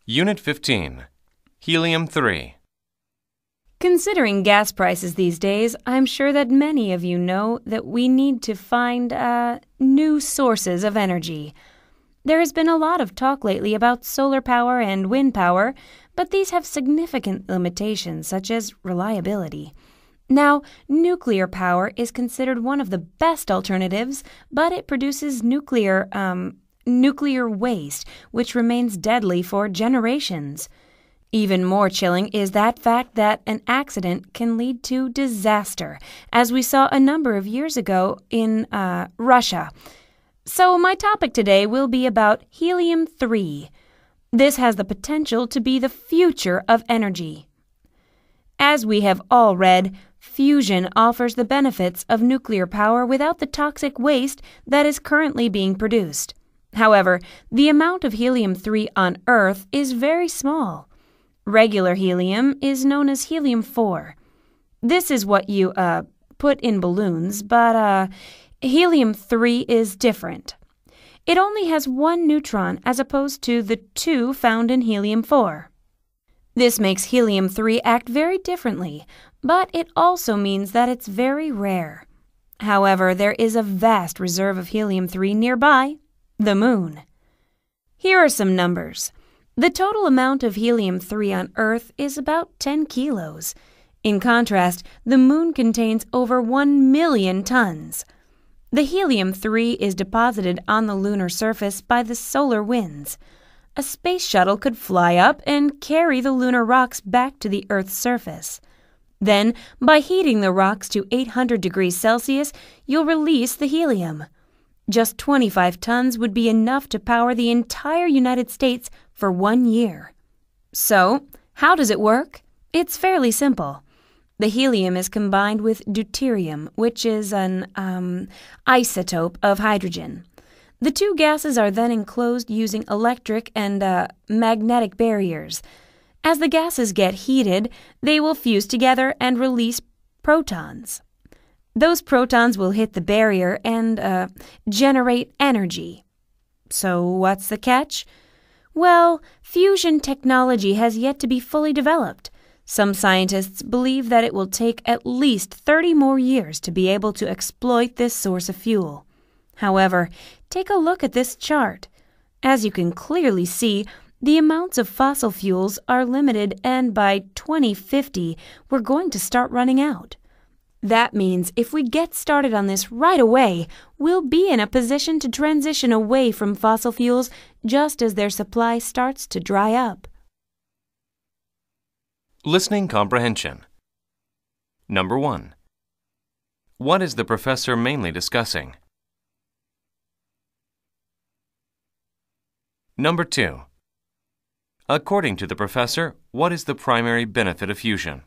Unit 15, Helium-3. Considering gas prices these days, I'm sure that many of you know that we need to find new sources of energy. There has been a lot of talk lately about solar power and wind power, but these have significant limitations such as reliability. Now, nuclear power is considered one of the best alternatives, but it produces nuclear waste, which remains deadly for generations. Even more chilling is that fact that an accident can lead to disaster, as we saw a number of years ago in Russia. So my topic today will be about helium-3. This has the potential to be the future of energy. As we have all read, fusion offers the benefits of nuclear power without the toxic waste that is currently being produced. However, the amount of helium-3 on Earth is very small. Regular helium is known as helium-4. This is what you put in balloons, but helium-3 is different. It only has one neutron as opposed to the two found in helium-4. This makes helium-3 act very differently, but it also means that it's very rare. However, there is a vast reserve of helium-3 nearby, the Moon. Here are some numbers. The total amount of helium-3 on Earth is about 10 kilos. In contrast, the Moon contains over 1 million tons. The helium-3 is deposited on the lunar surface by the solar winds. A space shuttle could fly up and carry the lunar rocks back to the Earth's surface. Then, by heating the rocks to 800 degrees Celsius, you'll release the helium. Just 25 tons would be enough to power the entire United States for 1 year. So, how does it work? It's fairly simple. The helium is combined with deuterium, which is an isotope of hydrogen. The two gases are then enclosed using electric and magnetic barriers. As the gases get heated, they will fuse together and release protons. Those protons will hit the barrier and generate energy. So what's the catch? Well, fusion technology has yet to be fully developed. Some scientists believe that it will take at least 30 more years to be able to exploit this source of fuel. However, take a look at this chart. As you can clearly see, the amounts of fossil fuels are limited, and by 2050, we're going to start running out. That means if we get started on this right away, we'll be in a position to transition away from fossil fuels just as their supply starts to dry up. Listening comprehension. Number 1. What is the professor mainly discussing? Number 2. According to the professor, what is the primary benefit of fusion?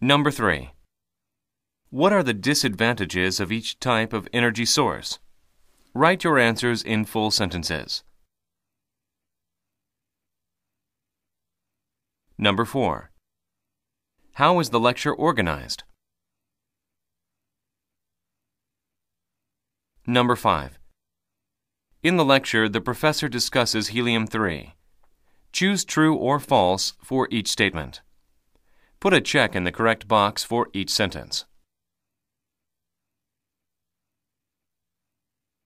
Number 3. What are the disadvantages of each type of energy source? Write your answers in full sentences. Number 4. How is the lecture organized? Number 5. In the lecture, the professor discusses helium-3. Choose true or false for each statement. Put a check in the correct box for each sentence.